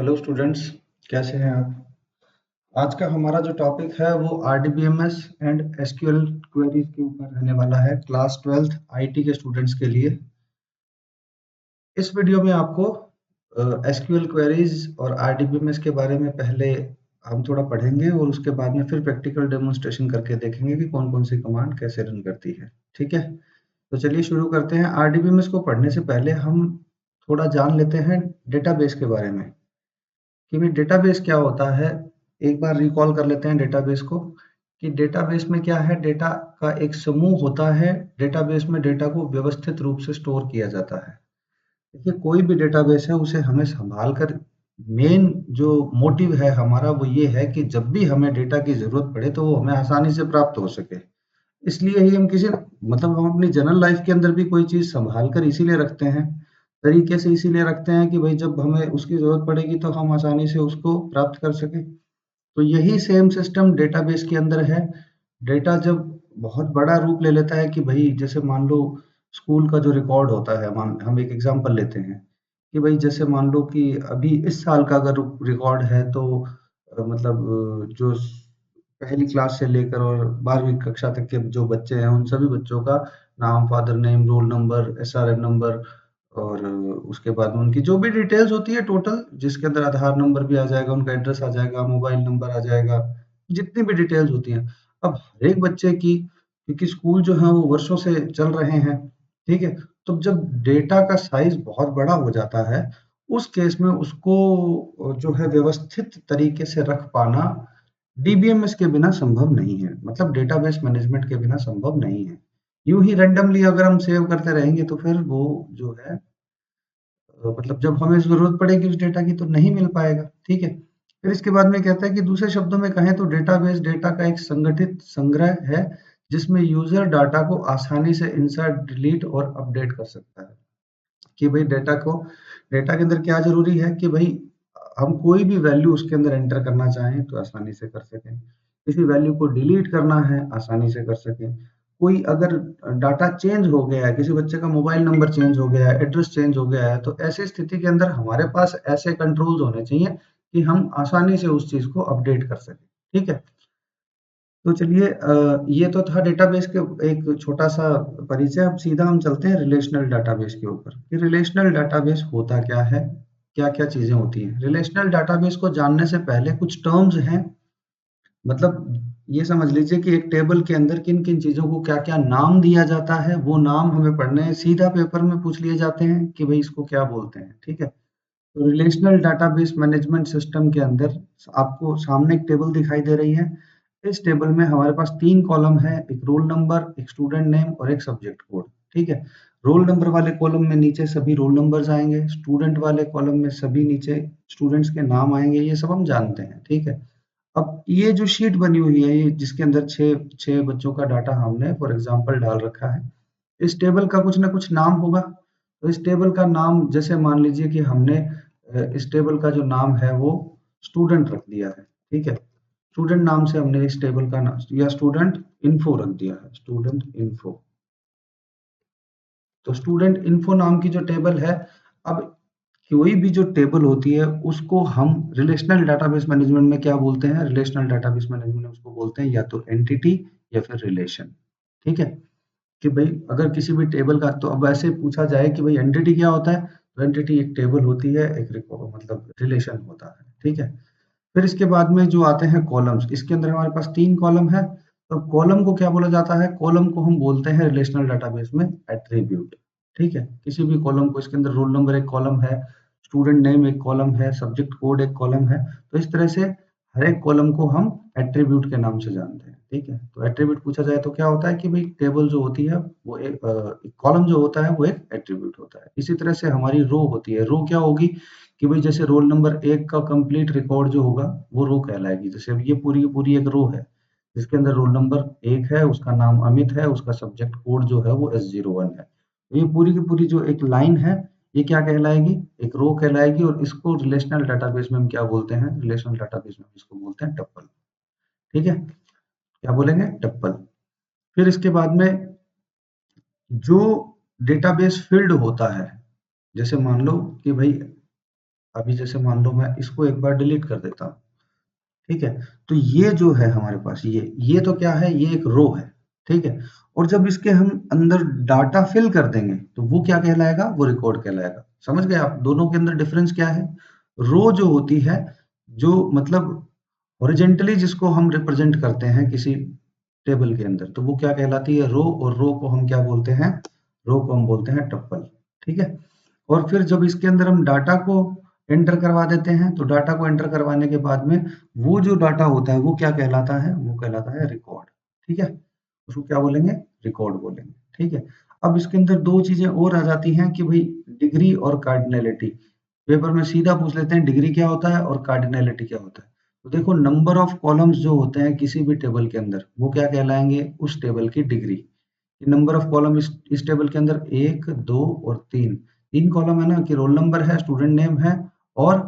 Hello students, कैसे हैं आप? आज का हमारा जो टॉपिक है वो आरडीबीएमएस एंड एसक्यूएल क्वेरीज के ऊपर रहने वाला है क्लास 12th आईटी के स्टूडेंट्स के लिए। इस वीडियो में आपको एसक्यूएल क्वेरीज और आरडीबीएमएस के बारे में पहले हम थोड़ा पढ़ेंगे और उसके बाद में फिर प्रैक्टिकल डेमोन्स्ट्रेशन करके देखेंगे कि कौन कौन सी कमांड कैसे रन करती है। ठीक है, तो चलिए शुरू करते हैं। आरडीबीएमएस को पढ़ने से पहले हम थोड़ा जान लेते हैं डेटाबेस के बारे में कि भाई डेटाबेस क्या होता है। एक बार रिकॉल कर लेते हैं डेटाबेस को कि डेटाबेस में क्या है। डेटा का एक समूह होता है। डेटाबेस में डेटा को व्यवस्थित रूप से स्टोर किया जाता है। देखिए, कोई भी डेटाबेस है उसे हमें संभाल कर, मेन जो मोटिव है हमारा वो ये है कि जब भी हमें डेटा की जरूरत पड़े तो वो हमें आसानी से प्राप्त हो सके। इसलिए ही हम किसी मतलब हम अपनी जनरल लाइफ के अंदर भी कोई चीज़ सँभाल कर इसीलिए रखते हैं, तरीके से इसीलिए रखते हैं कि भई जब हमें उसकी ज़रूरत पड़ेगी तो हम आसानी से उसको प्राप्त कर सकें। तो यही सेम सिस्टम डेटाबेस के अंदर है। डेटा जब बहुत बड़ा रूप ले लेता है कि भई जैसे मान लो स्कूल का जो रिकॉर्ड होता है, मान हम एक एग्ज़ाम्पल लेते हैं कि भई जैसे मान लो कि अभी इस साल का अगर रिकॉर्ड है तो जो पहली क्लास से लेकर और 12वीं कक्षा तक के जो बच्चे हैं, उन सभी बच्चों का नाम, father name, roll number, SRN number और उसके बाद में उनकी जो भी डिटेल्स होती है टोटल, जिसके अंदर आधार नंबर भी आ जाएगा, उनका एड्रेस आ जाएगा, मोबाइल नंबर आ जाएगा, जितनी भी डिटेल्स होती हैं। अब हर एक बच्चे की, क्योंकि स्कूल जो है वो वर्षों से चल रहे हैं, ठीक है? तो जब डेटा का साइज़ बहुत बड़ा हो जाता है, उस केस में उसको जो है व्यवस्थित तरीके से रख पाना डीबीएमएस के बिना संभव नहीं है। मतलब डेटाबेस मैनेजमेंट के बिना संभव नहीं है। यूँ ही रैंडमली अगर हम सेव करते रहेंगे तो फिर वो जो है मतलब जब हमें ज़रूरत पड़ेगी उस डेटा की तो नहीं मिल पाएगा, ठीक है? फिर इसके बाद में कहता है कि दूसरे शब्दों में कहें तो डेटाबेस डेटा का एक संगठित संग्रह है, जिसमें यूज़र डाटा को आसानी से इंसर्ट, डिलीट और अपडेट कर सकता है। कि भई डेटा के अंदर क्या ज़रूरी है कि भई हम कोई भी वैल्यू उसके अंदर एंटर करना चाहें तो आसानी से कर सकें। किसी वैल्यू को डिलीट करना है, आसानी से कर सकें। कोई अगर डाटा चेंज हो गया है, किसी बच्चे का मोबाइल नंबर चेंज हो गया है, एड्रेस चेंज हो गया है, तो ऐसी स्थिति के अंदर हमारे पास ऐसे कंट्रोल्स होने चाहिए कि हम आसानी से उस चीज़ को अपडेट कर सकें। ठीक है? तो चलिए ये तो था डेटाबेस के एक छोटा-सा परिचय। अब सीधा हम चलते हैं रिलेशनल डेटाबेस के ऊपर कि रिलेशनल डेटाबेस होता क्या है? क्या-क्या चीज़ें होती हैं? रिलेशनल डेटाबेस को जानने से पहले कुछ टर्म्स हैं। मतलब ये समझ लीजिए कि एक टेबल के अंदर किन-किन चीज़ों को क्या-क्या नाम दिया जाता है, वो नाम हमें पढ़ने हैं। सीधा पेपर में पूछ लिए जाते हैं कि भई इसको क्या बोलते हैं, ठीक है? तो रिलेशनल डेटाबेस मैनेजमेंट सिस्टम के अंदर आपको सामने एक टेबल दिखाई दे रही है। इस टेबल में हमारे पास 3 कॉलम है, एक रोल नंबर, एक स्टूडेंट नेम और एक सब्जेक्ट कोड, ठीक है? रोल नंबर वाले कॉलम में नीचे सभी रोल नंबर्स आएँगे, स्टूडेंट वाले कॉलम में सभी नीचे स्टूडेंट्स के नाम आएँगे, ये सब हम जानते हैं, ठीक है? अब ये जो शीट बनी हुई है, ये जिसके अंदर 6 बच्चों का डाटा हमने फॉर एग्ज़ाम्पल डाल रखा है। इस टेबल का कुछ ना कुछ नाम होगा। तो इस टेबल का नाम जैसे मान लीजिए कि हमने इस टेबल का जो नाम है वो स्टूडेंट रख दिया है, ठीक है? स्टूडेंट नाम से हमने इस टेबल का नाम या स्टूडेंट इन्फो रख दिया है, स्टूडेंट इन्फो। तो स्टूडेंट इन्फो नाम की जो टेबल है, अब कोई भी जो टेबल होती है उसको हम रिलेशनल डेटाबेस मैनेजमेंट में क्या बोलते हैं? रिलेशनल डेटाबेस मैनेजमेंट में उसको बोलते हैं या तो एंटिटी या फिर रिलेशन, ठीक है? कि भई अगर किसी भी टेबल का तो अब ऐसे पूछा जाए कि भई एंटिटी क्या होता है? तो एंटिटी एक टेबल होती है, एक मतलब रिलेशन होता है, ठीक है? फिर इसके बाद में जो आते हैं कॉलम्स, इसके अंदर हमारे पास 3 कॉलम है, तो कॉलम को क्या बोला जाता है? कॉलम को हम बोलते हैं रिलेशनल डेटाबेस में एट्रिब्यूट, ठीक है? किसी भी कॉलम को इसके अंदर रोल नंबर एक कॉलम है, स्टूडेंट नेम एक कॉलम है, सब्जेक्ट कोड एक कॉलम है, तो इस तरह से हर एक कॉलम को हम एट्रिब्यूट के नाम से जानते हैं, ठीक है? तो एट्रिब्यूट पूछा जाए तो क्या होता है कि भई टेबल जो होती है वो एक कॉलम जो होता है वो एक एट्रिब्यूट होता है। इसी तरह से हमारी रो होती है, रो क्या होगी कि भई जैसे रोल नंबर 1 का कंप्लीट रिकॉर्ड जो होगा, वो रो कहलाएगी। जैसे अब ये पूरी की पूरी एक रो है, जिसके अंदर रोल नंबर 1 है, उसका नाम अमित है, उसका सब्जेक्ट कोड जो है वो S01 है। तो ये पूरी की पूरी जो एक लाइन है, ये क्या कहलाएगी? एक रो कहलाएगी और इसको रिलेशनल डेटाबेस में हम क्या बोलते हैं? रिलेशनल डेटाबेस में हम इसको बोलते हैं टपल, ठीक है? क्या बोलेंगे? टपल। फिर इसके बाद में जो डेटाबेस फ़ील्ड होता है, जैसे मान लो कि भई अभी जैसे मान लो मैं इसको एक बार डिलीट कर देता हूँ, ठीक है। तो ये जो है हमारे पास, ये तो क्या है, ये एक रो है, ठीक है। और जब इसके हम अंदर डाटा फिल कर देंगे तो वो क्या कहलाएगा, वो रिकॉर्ड कहलाएगा। समझ गए आप दोनों के अंदर डिफरेंस क्या है? रो जो होती है, जो मतलब हॉरिजेंटली जिसको हम रिप्रेजेंट करते हैं किसी टेबल के अंदर, तो वो क्या कहलाती है, रो। और रो को हम क्या बोलते हैं, रो को हम बोलते हैं टप्पल, ठीक है। और फिर जब इसके अंदर हम डाटा को एंटर करवा देते हैं, तो डाटा को एंटर करवाने के बाद में वो जो डाटा होता है वो क्या कहलाता है, वो कहलाता है रिकॉर्ड, ठीक है। उसको क्या बोलेंगे, रिकॉर्ड बोलेंगे, ठीक है। अब इसके अंदर दो चीजें और आ जाती हैं कि भाई डिग्री और कार्डिनैलिटी। पेपर में सीधा पूछ लेते हैं डिग्री क्या होता है और कार्डिनैलिटी क्या होता है। तो देखो, नंबर ऑफ कॉलम्स जो होते हैं किसी भी टेबल के अंदर, वो क्या कहलाएंगे, उस टेबल की डिग्री। नंबर ऑफ कॉलम इस टेबल के अंदर एक, दो और तीन, तीन कॉलम है ना, कि रोल नंबर है, स्टूडेंट नेम है, और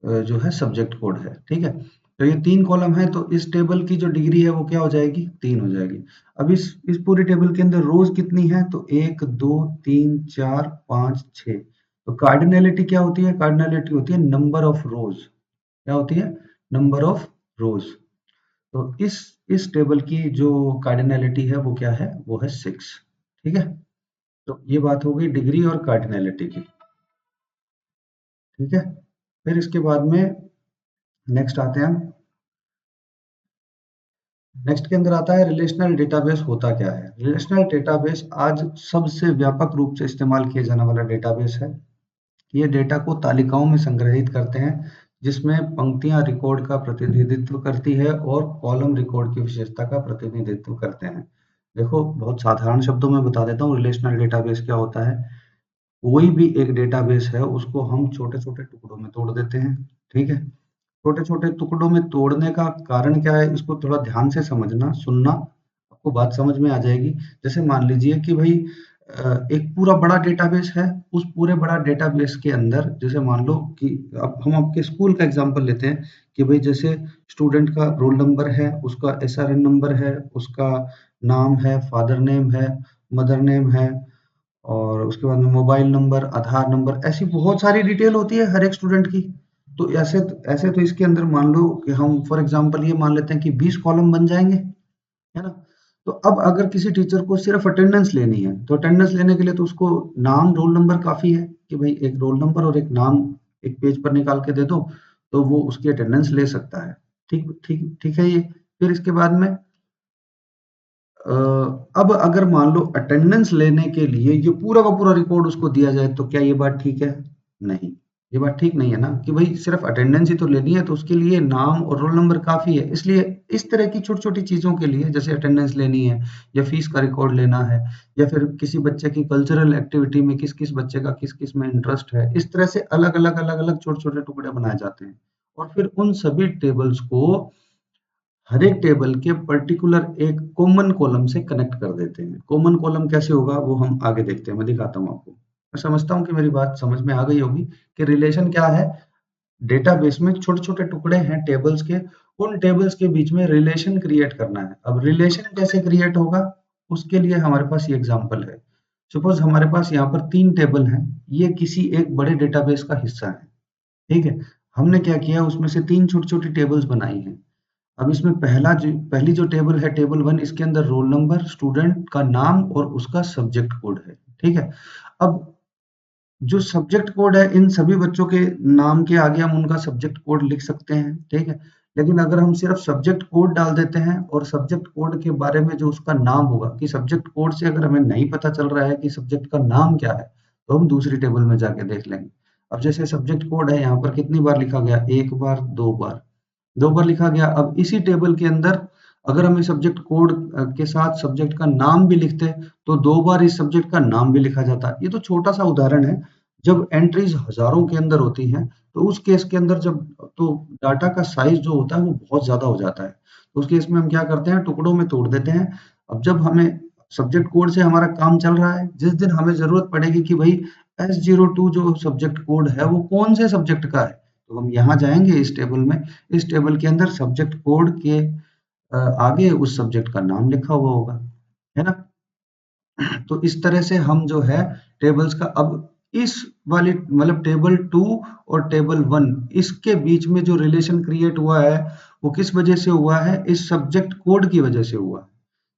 जो है सब्जेक्ट कोड है, ठीक है। तो ये तीन कॉलम है, तो इस टेबल की जो डिग्री है वो क्या हो जाएगी, तीन हो जाएगी। अब इस पूरे टेबल के अंदर रोज कितनी है, तो एक, दो, तीन, चार, पांच, छह। तो कार्डिनैलिटी क्या होती है, कार्डिनैलिटी होती है नंबर ऑफ रोज। क्या होती है, नंबर ऑफ रोज। तो इस टेबल की जो कार्डिनैलिटी है वो क्या है, वो है सिक्स, ठीक है। तो ये बात हो गई डिग्री और कार्डिनैलिटी की, ठीक है। फिर इसके बाद में नेक्स्ट आते हैं हम, नेक्स्ट के अंदर आता है रिलेशनल डेटाबेस होता क्या है। रिलेशनल डेटाबेस आज सबसे व्यापक रूप से इस्तेमाल किए जाने वाला डेटाबेस है। ये डेटा को तालिकाओं में संग्रहित करते हैं, जिसमें पंक्तियां रिकॉर्ड का प्रतिनिधित्व करती है और कॉलम रिकॉर्ड की विशेषता का प्रतिनिधित्व करते हैं। देखो, बहुत साधारण शब्दों में बता देता हूँ रिलेशनल डेटाबेस क्या होता है। कोई भी एक डेटाबेस है, उसको हम छोटे छोटे टुकड़ों में तोड़ देते हैं, ठीक है। छोटे छोटे टुकड़ों में तोड़ने का कारण क्या है, इसको थोड़ा ध्यान से समझना, सुनना, आपको बात समझ में आ जाएगी। जैसे मान लीजिए कि भाई एक पूरा बड़ा डेटाबेस है, उस पूरे बड़ा डेटाबेस के अंदर जैसे मान लो कि अब हम आपके स्कूल का एग्जांपल लेते हैं कि भाई जैसे स्टूडेंट का रोल नंबर है, उसका एसआरएन नंबर है, उसका नाम है, फादर नेम है, मदर नेम है, और उसके बाद में मोबाइल नंबर, आधार नंबर, ऐसी बहुत सारी डिटेल होती है हर एक स्टूडेंट की। तो ऐसे तो इसके अंदर मान लो कि हम फॉर एग्जांपल ये मान लेते हैं कि 20 कॉलम बन जाएंगे, है ना। तो अब अगर किसी टीचर को सिर्फ अटेंडेंस लेनी है, तो अटेंडेंस लेने के लिए तो उसको नाम, रोल नंबर काफी है कि भाई एक रोल नंबर और एक नाम एक पेज पर निकाल के दे दो, तो वो उसकी अटेंडेंस ले सकता है। ठीक ठीक ठीक है ये। फिर इसके बाद में अ, अब अगर मान लो अटेंडेंस लेने के लिए ये पूरा का पूरा रिकॉर्ड उसको दिया जाए, तो क्या ये बात ठीक है? नहीं, ये बात ठीक नहीं है ना, कि भाई सिर्फ अटेंडेंस ही तो लेनी है, तो उसके लिए नाम और रोल नंबर काफी है। इसलिए इस तरह की छोटी छोटी चीजों के लिए, जैसे अटेंडेंस लेनी है या फीस का रिकॉर्ड लेना है, या फिर किसी बच्चे की कल्चरल एक्टिविटी में किस किस बच्चे का किस किस में इंटरेस्ट है, इस तरह से अलग अलग छोटे छोटे टुकड़े बनाए जाते हैं। और फिर उन सभी टेबल्स को हर एक टेबल के पर्टिकुलर एक कॉमन कॉलम से कनेक्ट कर देते हैं। कॉमन कॉलम कैसे होगा वो हम आगे देखते हैं, मैं दिखाता हूँ आपको। मैं समझता हूँ कि मेरी बात समझ में आ गई होगी कि रिलेशन क्या है। डेटाबेस में छोटे छोटे टुकड़े हैं टेबल्स के, उन टेबल्स के बीच में रिलेशन क्रिएट करना है। अब रिलेशन कैसे क्रिएट होगा, उसके लिए हमारे पास ये एग्जांपल है। सपोज हमारे पास यहाँ पर तीन टेबल हैं, ये किसी एक बड़े डेटाबेस का हिस्सा है, ठीक है। हमने क्या किया, उसमें से तीन छोटी छोटी टेबल्स बनाई हैं। अब इसमें पहली जो टेबल है, टेबल वन, इसके अंदर रोल नंबर, स्टूडेंट का नाम और उसका सब्जेक्ट कोड है, ठीक है। अब जो सब्जेक्ट कोड है, इन सभी बच्चों के नाम के आगे हम उनका सब्जेक्ट कोड लिख सकते हैं, ठीक है। लेकिन अगर हम सिर्फ सब्जेक्ट कोड डाल देते हैं और सब्जेक्ट कोड के बारे में जो उसका नाम होगा, कि सब्जेक्ट कोड से अगर हमें नहीं पता चल रहा है कि सब्जेक्ट का नाम क्या है, तो हम दूसरी टेबल में जाके देख लेंगे। अब जैसे सब्जेक्ट कोड है, यहाँ पर कितनी बार लिखा गया, एक बार, दो बार, दो बार लिखा गया। अब इसी टेबल के अंदर अगर हम इस सब्जेक्ट कोड के साथ सब्जेक्ट का नाम भी लिखते, तो दो बार इस सब्जेक्ट का नाम भी लिखा जाता। ये तो छोटा सा उदाहरण है। जब एंट्रीज हजारों के अंदर होती हैं, तो उस केस के अंदर जब तो डाटा का साइज जो होता है वो बहुत ज्यादा हो जाता है। तो उस केस में हम क्या करते हैं, टुकड़ों में तोड़ देते हैं। अब जब हमें सब्जेक्ट कोड से हमारा काम चल रहा है, जिस दिन हमें जरूरत पड़ेगी कि भाई S02 जो सब्जेक्ट कोड है वो कौन से सब्जेक्ट का है, तो हम यहाँ जाएंगे इस टेबल में। इस टेबल के अंदर सब्जेक्ट कोड के आगे उस सब्जेक्ट का नाम लिखा हुआ होगा, है ना। तो इस तरह से हम जो है टेबल्स का, अब इस वाली मतलब टेबल 2 और टेबल 1 इसके बीच में जो रिलेशन क्रिएट हुआ है वो किस वजह से हुआ है? इस सब्जेक्ट कोड की वजह से हुआ है।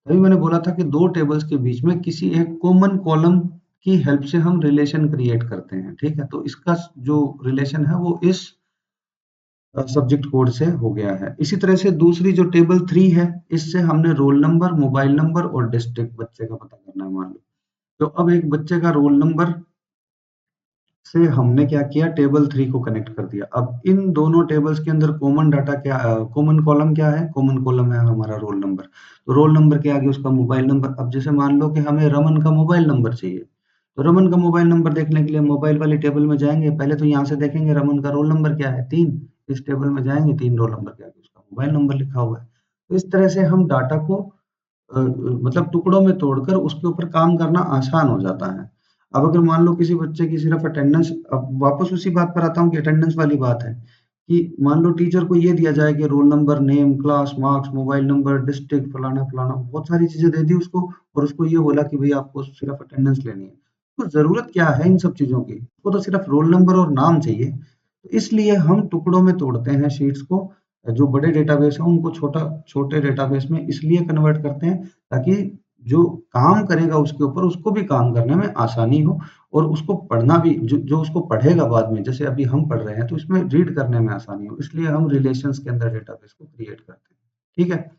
तभी मैंने बोला था कि दो टेबल्स के बीच में किसी एक कॉमन कॉलम की हेल्प से हम रिलेशन क्रिएट करते हैं। ठीक है, तो इसका जो रिलेशन है वो इस सब्जेक्ट कोड से हो गया है। इसी तरह से दूसरी जो टेबल 3 है, इससे हमने रोल नंबर, मोबाइल नंबर और डिस्ट्रिक्ट बच्चे का पता करना है मान लो। तो अब एक बच्चे का रोल नंबर से हमने क्या किया, टेबल 3 को कनेक्ट कर दिया। अब इन दोनों टेबल्स के अंदर कॉमन डाटा क्या, कॉमन कॉलम क्या है? कॉमन कॉलम है हमारा रोल नंबर। तो रोल नंबर के आगे उसका मोबाइल नंबर। अब जैसे मान लो कि हमें रमन का मोबाइल नंबर चाहिए, तो रमन का मोबाइल नंबर देखने के लिए मोबाइल वाली टेबल में जाएंगे। पहले तो यहाँ से देखेंगे रमन का रोल नंबर क्या है, 3। इस टेबल में जाएंगे, 3 रोल नंबर के आगे उसका मोबाइल नंबर लिखा हुआ है। तो इस तरह से हम डाटा को मतलब टुकड़ों में तोड़कर उसके ऊपर काम करना आसान हो जाता है। अब अगर मान लो किसी बच्चे की सिर्फ अटेंडेंस, अब वापस उसी बात पर आता हूँ कि अटेंडेंस वाली बात है कि मान लो टीचर को ये दिया जाए कि roll number, name, class, marks, mobile number, district, फलाना फलाना, बहुत सारी चीजें दे दी उसको, और उसको ये बोला कि भाई आपको सिर्फ अटेंडेंस लेनी है। तो जरूरत क्या है इन सब चीजों की? उसको तो सिर्फ रोल नंबर और नाम चाहिए। तो इसलिए हम टुकड़ों में तोड़ते हैं शीट्स को। जो बड़े डेटाबेस हैं उनको छोटे डेटाबेस में इसलिए कन्वर्ट करते हैं ताकि जो काम करेगा उसके ऊपर उसको भी काम करने में आसानी हो, और उसको पढ़ना भी, जो उसको पढ़ेगा बाद में, जैसे अभी हम पढ़ रहे हैं तो इसमें रीड करने में आसानी हो। इसलिए हम रिलेशंस के अंदर डेटाबेस को क्रिएट करते हैं। ठीक है।